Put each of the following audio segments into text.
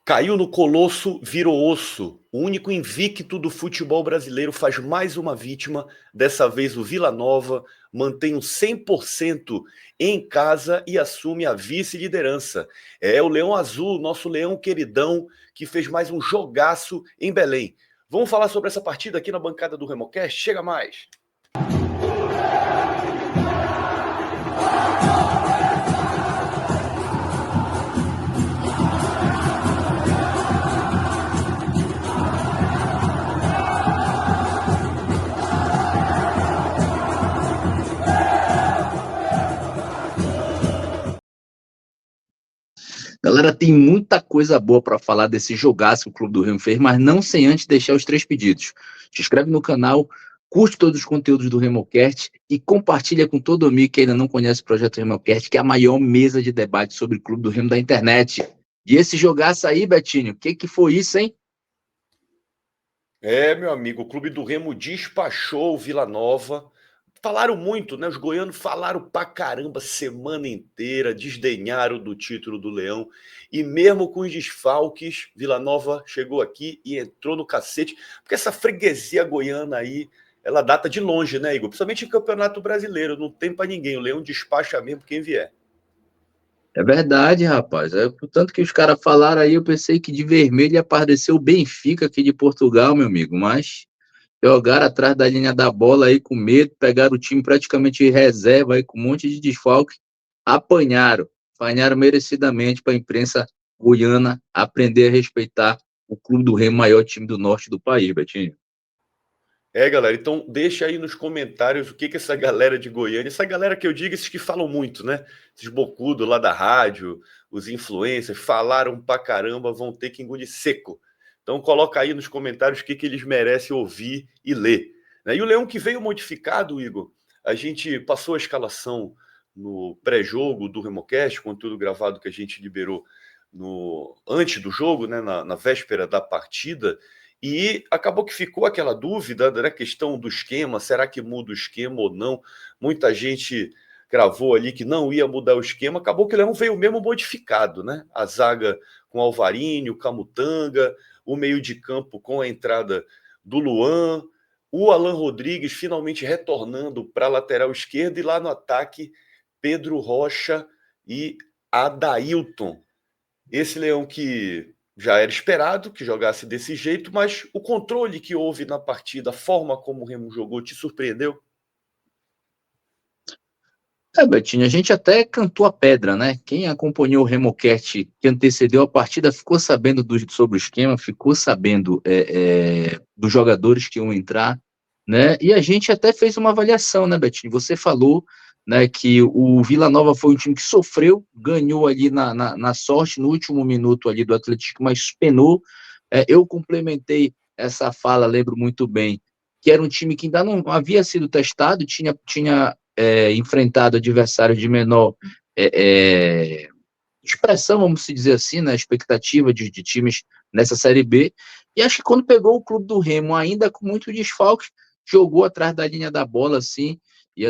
Caiu no Colosso, virou osso. O único invicto do futebol brasileiro faz mais uma vítima. Dessa vez o Vila Nova mantém o 100% em casa e assume a vice-liderança. É o Leão Azul, nosso leão queridão, que fez mais um jogaço em Belém. Vamos falar sobre essa partida aqui na bancada do Remocast? Chega mais! Galera, tem muita coisa boa para falar desse jogaço que o Clube do Remo fez, mas não sem antes deixar os 3 pedidos. Se inscreve no canal, curte todos os conteúdos do Remocast e compartilha com todo amigo que ainda não conhece o projeto Remocast, que é a maior mesa de debate sobre o Clube do Remo da internet. E esse jogaço aí, Betinho, o que foi isso, hein? Meu amigo, o Clube do Remo despachou o Vila Nova. Falaram muito, né? Os goianos falaram pra caramba semana inteira, desdenharam do título do Leão. E mesmo com os desfalques, Vila Nova chegou aqui e entrou no cacete. Porque essa freguesia goiana aí, ela data de longe, né, Igor? Principalmente em Campeonato Brasileiro, não tem pra ninguém. O Leão despacha mesmo quem vier. É verdade, rapaz. Tanto que os caras falaram aí, eu pensei que de vermelho ia aparecer o Benfica aqui de Portugal, meu amigo, mas jogaram atrás da linha da bola aí com medo, pegaram o time praticamente em reserva aí com um monte de desfalque, apanharam merecidamente para a imprensa goiana aprender a respeitar o Clube do Remo, maior time do norte do país, Betinho. Galera, então deixa aí nos comentários o que essa galera de Goiânia, essa galera que eu digo, esses que falam muito, né? Esses bocudos lá da rádio, os influencers, falaram pra caramba, vão ter que engolir seco. Então coloca aí nos comentários o que eles merecem ouvir e ler. E o Leão que veio modificado, Igor, a gente passou a escalação no pré-jogo do Remocast, conteúdo gravado que a gente liberou antes do jogo, né? Na véspera da partida. E acabou que ficou aquela dúvida da questão do esquema, será que muda o esquema ou não? Muita gente cravou ali que não ia mudar o esquema, acabou que o Leão veio mesmo modificado, né? A zaga com Alvarinho, Camutanga, o meio de campo com a entrada do Luan, o Alan Rodrigues finalmente retornando para a lateral esquerda e lá no ataque, Pedro Rocha e Adailton. Esse Leão que já era esperado que jogasse desse jeito, mas o controle que houve na partida, a forma como o Remo jogou, te surpreendeu? Betinho, a gente até cantou a pedra, né? Quem acompanhou o Remocast que antecedeu a partida ficou sabendo sobre o esquema, ficou sabendo dos jogadores que iam entrar, né? E a gente até fez uma avaliação, né, Betinho? Você falou, né, que o Vila Nova foi um time que sofreu, ganhou ali na sorte, no último minuto ali do Atlético, mas penou. Eu complementei essa fala, lembro muito bem, que era um time que ainda não havia sido testado, tinha enfrentado adversários de menor expressão, vamos dizer assim, na expectativa de times nessa Série B, e acho que quando pegou o Clube do Remo, ainda com muito desfalque, jogou atrás da linha da bola, assim, e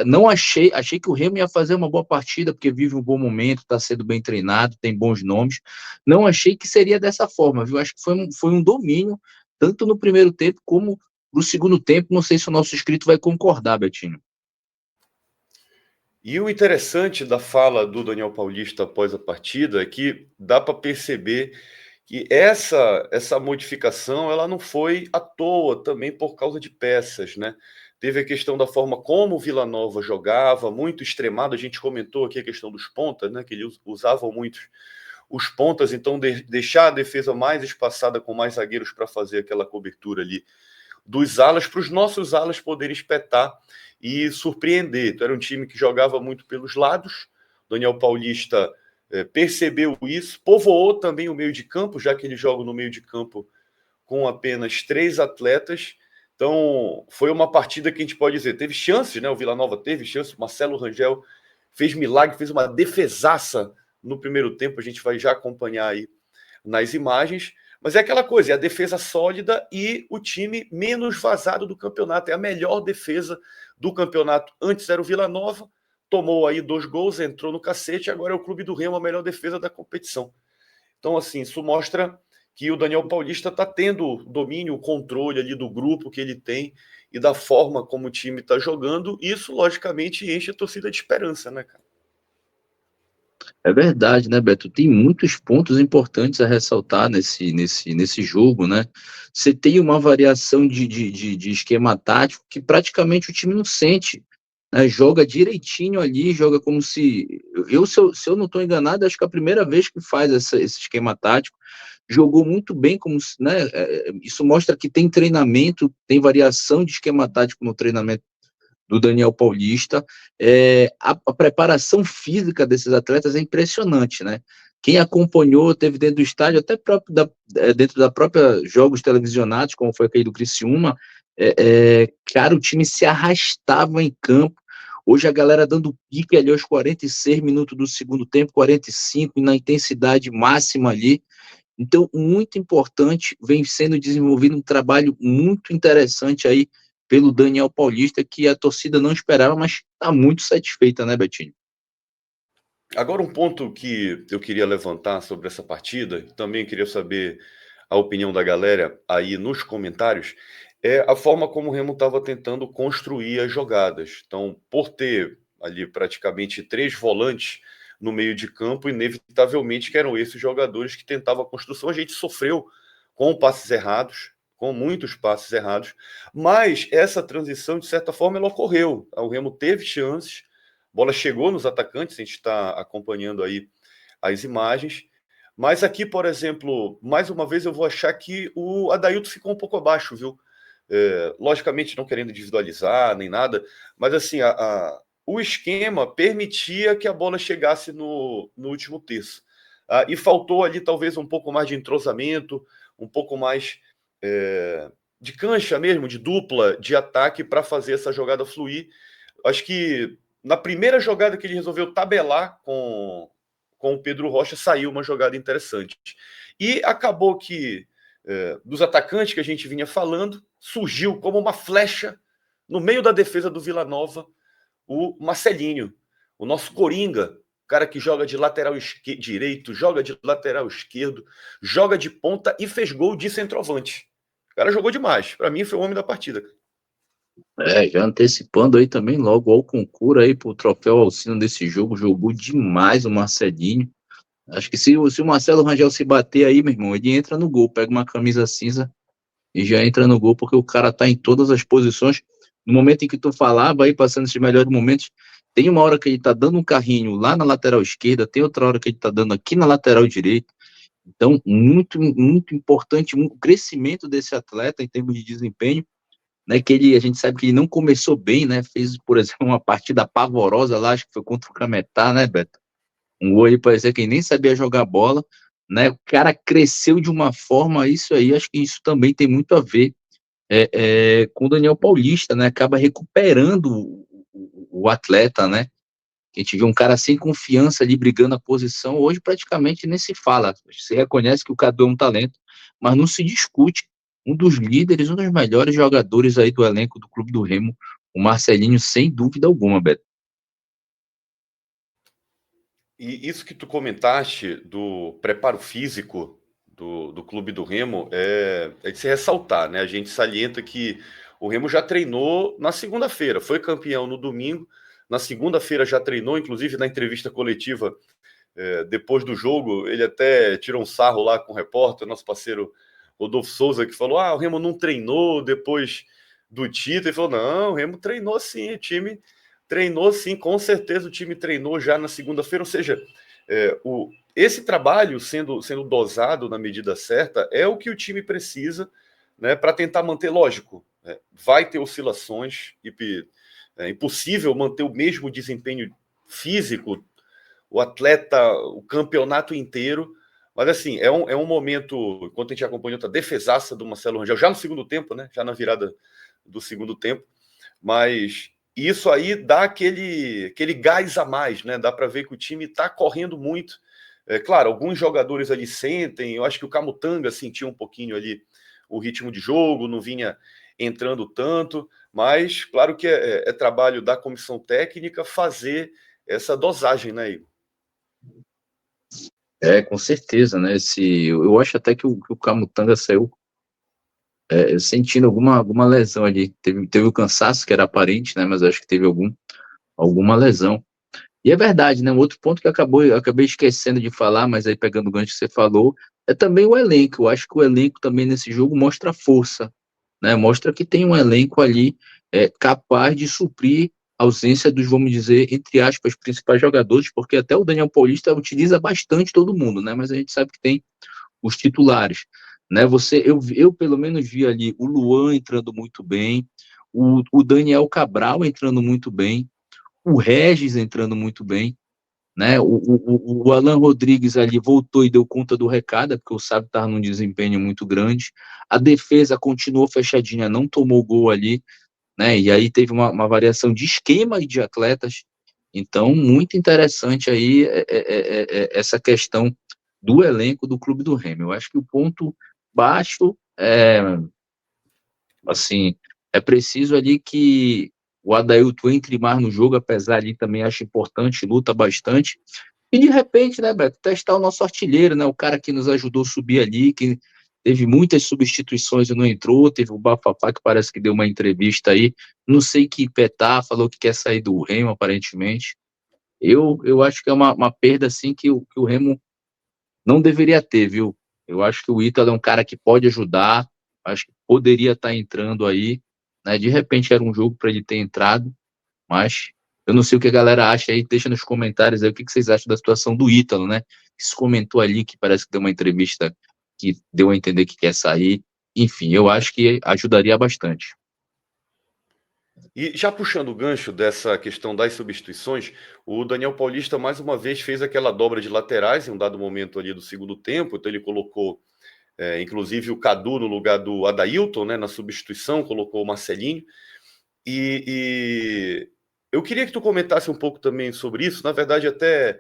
não achei que o Remo ia fazer uma boa partida, porque vive um bom momento, está sendo bem treinado, tem bons nomes, não achei que seria dessa forma, viu? Acho que foi um domínio, tanto no primeiro tempo como no segundo tempo, não sei se o nosso inscrito vai concordar, Betinho. E o interessante da fala do Daniel Paulista após a partida é que dá para perceber que essa modificação ela não foi à toa também por causa de peças, né? Teve a questão da forma como o Vila Nova jogava, muito extremado. A gente comentou aqui a questão dos pontas, né? Que eles usavam muito os pontas, então deixar a defesa mais espaçada com mais zagueiros para fazer aquela cobertura ali dos alas, para os nossos alas poderem espetar e surpreender. Então, era um time que jogava muito pelos lados. Daniel Paulista percebeu isso, povoou também o meio de campo, já que ele joga no meio de campo com apenas 3 atletas. Então, foi uma partida que a gente pode dizer, teve chances, né? O Vila Nova teve chances, o Marcelo Rangel fez milagre, fez uma defesaça no primeiro tempo, a gente vai já acompanhar aí nas imagens, mas é aquela coisa, é a defesa sólida e o time menos vazado do campeonato, é a melhor defesa do campeonato. Antes era o Vila Nova, tomou aí 2 gols, entrou no cacete, agora é o Clube do Remo, a melhor defesa da competição. Então, assim, isso mostra que o Daniel Paulista está tendo domínio, o controle ali do grupo que ele tem e da forma como o time está jogando. Isso, logicamente, enche a torcida de esperança, né, cara? É verdade, né, Beto? Tem muitos pontos importantes a ressaltar nesse jogo, né? Você tem uma variação de esquema tático que praticamente o time não sente, né? Joga direitinho ali, joga como se. Se eu não estou enganado, acho que é a primeira vez que faz esse esquema tático. Jogou muito bem, né? Isso mostra que tem treinamento, tem variação de esquema tático no treinamento do Daniel Paulista. A preparação física desses atletas é impressionante, né? Quem acompanhou, teve dentro do estádio, até dentro da própria jogos televisionados, como foi aquele do Criciúma, cara, o time se arrastava em campo. Hoje a galera dando pique ali aos 46 minutos do segundo tempo, 45, e na intensidade máxima ali. Então, muito importante, vem sendo desenvolvido um trabalho muito interessante aí pelo Daniel Paulista, que a torcida não esperava, mas está muito satisfeita, né, Betinho? Agora, um ponto que eu queria levantar sobre essa partida, também queria saber a opinião da galera aí nos comentários, é a forma como o Remo estava tentando construir as jogadas. Então, por ter ali praticamente 3 volantes no meio de campo, inevitavelmente que eram esses jogadores que tentavam a construção. A gente sofreu com passes errados, com muitos passes errados, mas essa transição, de certa forma, ela ocorreu. O Remo teve chances, a bola chegou nos atacantes, a gente está acompanhando aí as imagens. Mas aqui, por exemplo, mais uma vez eu vou achar que o Adailton ficou um pouco abaixo, viu? Logicamente não querendo individualizar nem nada, mas assim, o esquema permitia que a bola chegasse no último terço. E faltou ali talvez um pouco mais de entrosamento, um pouco mais de cancha mesmo, de dupla, de ataque para fazer essa jogada fluir. Acho que na primeira jogada que ele resolveu tabelar com o Pedro Rocha, saiu uma jogada interessante. E acabou que, dos atacantes que a gente vinha falando, surgiu como uma flecha no meio da defesa do Vila Nova o Marcelinho, o nosso Coringa, o cara que joga de lateral direito, joga de lateral esquerdo, joga de ponta e fez gol de centroavante. O cara jogou demais. Para mim, foi o homem da partida. Já antecipando aí também logo ao concurso aí pro troféu Alcino desse jogo, jogou demais o Marcelinho. Acho que se o Marcelo Rangel se bater aí, meu irmão, ele entra no gol, pega uma camisa cinza e já entra no gol, porque o cara tá em todas as posições. No momento em que tu falava aí, passando esses melhores momentos, tem uma hora que ele tá dando um carrinho lá na lateral esquerda, tem outra hora que ele tá dando aqui na lateral direita. Então, muito, muito importante o crescimento desse atleta em termos de desempenho, né? A gente sabe que ele não começou bem, né? Fez, por exemplo, uma partida pavorosa lá, acho que foi contra o Cametá, né, Beto? Um gol aí parecia que ele nem sabia jogar bola, né? O cara cresceu de uma forma, isso aí, acho que isso também tem muito a ver com o Daniel Paulista, né? Acaba recuperando o atleta, né? Que a gente vê um cara sem confiança ali brigando a posição, hoje praticamente nem se fala. Se reconhece que o Cadu é um talento, mas não se discute. Um dos líderes, um dos melhores jogadores aí do elenco do Clube do Remo, o Marcelinho, sem dúvida alguma, Beto. E isso que tu comentaste do preparo físico do Clube do Remo é de se ressaltar, né? A gente salienta que o Remo já treinou na segunda-feira, foi campeão no domingo, na segunda-feira já treinou, inclusive na entrevista coletiva depois do jogo, ele até tirou um sarro lá com o repórter, nosso parceiro Rodolfo Souza, que falou: o Remo não treinou depois do título. Ele falou: não, o Remo treinou sim, o time treinou sim, com certeza o time treinou já na segunda-feira. Ou seja, esse trabalho sendo dosado na medida certa é o que o time precisa, né, para tentar manter, lógico, vai ter oscilações, e é impossível manter o mesmo desempenho físico, o atleta, o campeonato inteiro. Mas assim, é um momento, enquanto a gente acompanha outra defesaça do Marcelo Rangel, já no segundo tempo, né? Já na virada do segundo tempo. Mas isso aí dá aquele gás a mais, né? Dá para ver que o time está correndo muito. Claro, alguns jogadores ali sentem, eu acho que o Camutanga sentiu um pouquinho ali o ritmo de jogo, não vinha entrando tanto, mas claro que é trabalho da comissão técnica fazer essa dosagem, né, Igor? Com certeza, né? Eu acho até que o Camutanga saiu sentindo alguma lesão ali. Teve o cansaço que era aparente, né? Mas acho que teve alguma lesão. E é verdade, né? Um outro ponto que eu acabei esquecendo de falar, mas aí pegando o gancho que você falou, é também o elenco. Eu acho que o elenco também nesse jogo mostra força, né? Mostra que tem um elenco ali capaz de suprir a ausência dos, vamos dizer, entre aspas, principais jogadores, porque até o Daniel Paulista utiliza bastante todo mundo, né? Mas a gente sabe que tem os titulares, né? Eu pelo menos vi ali o Luan entrando muito bem, o Daniel Cabral entrando muito bem, o Regis entrando muito bem, né? O Alan Rodrigues ali voltou e deu conta do recado, porque o Sábio estava num desempenho muito grande. A defesa continuou fechadinha, não tomou gol ali, né? E aí teve uma variação de esquema e de atletas. Então, muito interessante aí essa questão do elenco do Clube do Remo. Eu acho que o ponto baixo assim, é preciso ali que o Adailton entre mais no jogo, apesar ali também acho importante, luta bastante. E de repente, né, Beto, testar o nosso artilheiro, né, o cara que nos ajudou a subir ali, que teve muitas substituições e não entrou, teve o Bafafá que parece que deu uma entrevista aí, não sei que petar, falou que quer sair do Remo, aparentemente. Eu acho que é uma perda, assim, que o Remo não deveria ter, viu? Eu acho que o Ítalo é um cara que pode ajudar, acho que poderia estar entrando aí, né? De repente era um jogo para ele ter entrado, mas eu não sei o que a galera acha aí, deixa nos comentários aí o que vocês acham da situação do Ítalo, né? Que se comentou ali que parece que deu uma entrevista que deu a entender que quer sair. Enfim, eu acho que ajudaria bastante. E já puxando o gancho dessa questão das substituições, o Daniel Paulista mais uma vez fez aquela dobra de laterais em um dado momento ali do segundo tempo, então ele colocou inclusive o Cadu no lugar do Adailton, né, na substituição, colocou o Marcelinho. E eu queria que tu comentasse um pouco também sobre isso. Na verdade, até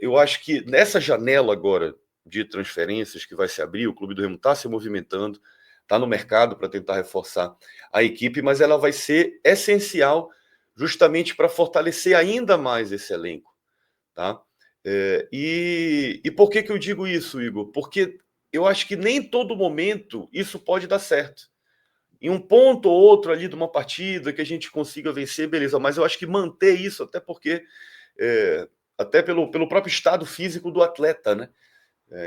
eu acho que nessa janela agora de transferências que vai se abrir, o Clube do Remo está se movimentando, está no mercado para tentar reforçar a equipe, mas ela vai ser essencial justamente para fortalecer ainda mais esse elenco, tá? E por que eu digo isso, Igor? Porque eu acho que nem todo momento isso pode dar certo. Em um ponto ou outro ali de uma partida que a gente consiga vencer, beleza, mas eu acho que manter isso, até porque, até pelo próprio estado físico do atleta, né?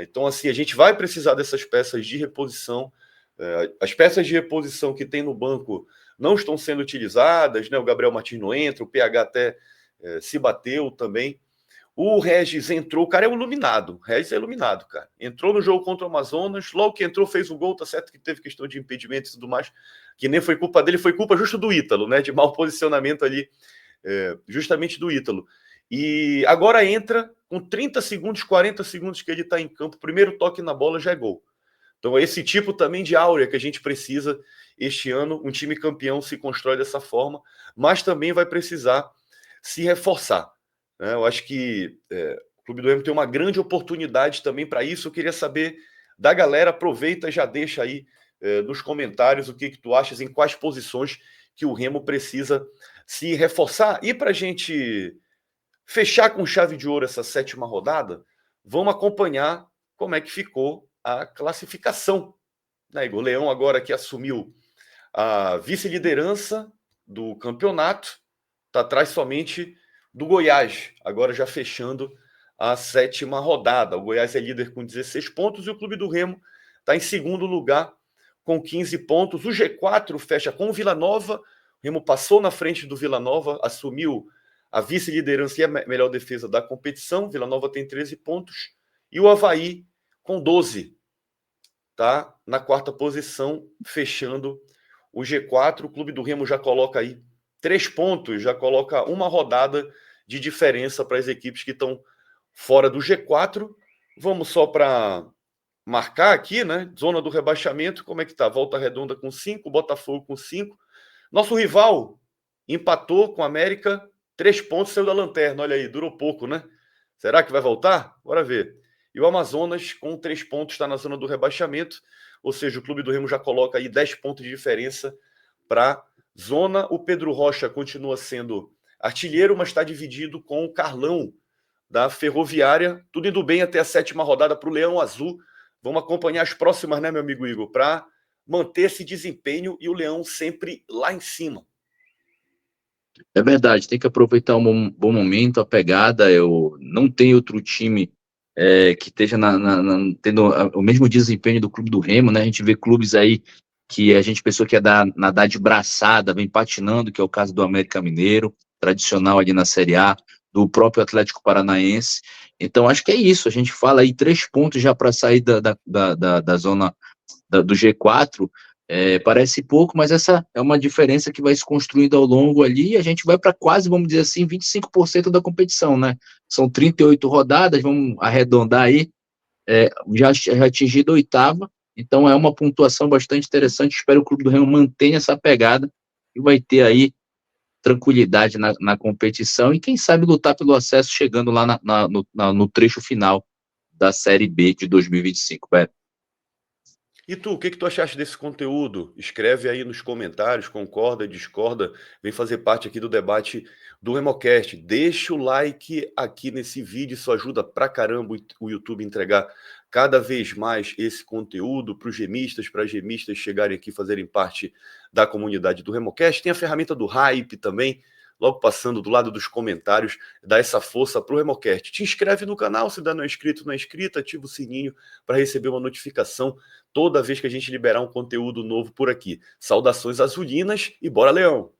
Então, assim, a gente vai precisar dessas peças de reposição. As peças de reposição que tem no banco não estão sendo utilizadas, né? O Gabriel Martins não entra, o PH até se bateu também. O Regis entrou, o cara é iluminado. O Regis é iluminado, cara. Entrou no jogo contra o Amazonas, logo que entrou, fez o gol, tá certo que teve questão de impedimento e tudo mais, que nem foi culpa dele, foi culpa justo do Ítalo, né? De mau posicionamento ali, justamente do Ítalo. E agora entra com 30 segundos, 40 segundos que ele tá em campo, primeiro toque na bola já é gol. Então, é esse tipo também de áurea que a gente precisa este ano. Um time campeão se constrói dessa forma, mas também vai precisar se reforçar. Né? Eu acho que o Clube do Remo tem uma grande oportunidade também para isso. Eu queria saber da galera, aproveita e já deixa aí nos comentários o que tu achas, em quais posições que o Remo precisa se reforçar. E para a gente fechar com chave de ouro essa sétima rodada, vamos acompanhar como é que ficou a classificação. Né, Igor? O Leão agora que assumiu a vice-liderança do campeonato, está atrás somente do Goiás, agora já fechando a sétima rodada. O Goiás é líder com 16 pontos e o Clube do Remo está em segundo lugar com 15 pontos. O G4 fecha com o Vila Nova. O Remo passou na frente do Vila Nova, assumiu a vice-liderança e a melhor defesa da competição. Vila Nova tem 13 pontos. E o Avaí com 12. Tá na quarta posição, fechando o G4. O Clube do Remo já coloca aí 3 pontos, já coloca uma rodada de diferença para as equipes que estão fora do G4. Vamos só para marcar aqui, né? Zona do rebaixamento, como é que tá? Volta Redonda com 5, Botafogo com 5. Nosso rival empatou com a América, 3 pontos, saiu da lanterna. Olha aí, durou pouco, né? Será que vai voltar? Bora ver. E o Amazonas, com 3 pontos, está na zona do rebaixamento. Ou seja, o Clube do Remo já coloca aí 10 pontos de diferença para zona. O Pedro Rocha continua sendo artilheiro, mas está dividido com o Carlão da Ferroviária. Tudo indo bem até a 7ª rodada para o Leão Azul. Vamos acompanhar as próximas, né, meu amigo Igor, para manter esse desempenho e o Leão sempre lá em cima. É verdade, tem que aproveitar um bom momento, a pegada. Eu não tenho outro time que esteja tendo o mesmo desempenho do Clube do Remo, né? A gente vê clubes aí que a gente pensou que ia nadar de braçada, vem patinando, que é o caso do América Mineiro, tradicional ali na Série A, do próprio Atlético Paranaense. Então, acho que é isso. A gente fala aí 3 pontos já para sair da zona do G4. Parece pouco, mas essa é uma diferença que vai se construindo ao longo ali, e a gente vai para quase, vamos dizer assim, 25% da competição, né? São 38 rodadas, vamos arredondar aí, já atingido a 8ª, então é uma pontuação bastante interessante. Espero que o Clube do Remo mantenha essa pegada e vai ter aí tranquilidade na competição e quem sabe lutar pelo acesso chegando lá no trecho final da Série B de 2025, Beto. E tu, o que que tu achaste desse conteúdo? Escreve aí nos comentários, concorda, discorda, vem fazer parte aqui do debate do Remocast. Deixa o like aqui nesse vídeo, isso ajuda pra caramba o YouTube entregar cada vez mais esse conteúdo para os gemistas, para as gemistas chegarem aqui e fazerem parte da comunidade do Remocast. Tem a ferramenta do Hype também, logo passando do lado dos comentários, dá essa força pro Remocast. Te inscreve no canal, se ainda não é inscrito, não é inscrita, ativa o sininho para receber uma notificação toda vez que a gente liberar um conteúdo novo por aqui. Saudações azulinas e bora, Leão!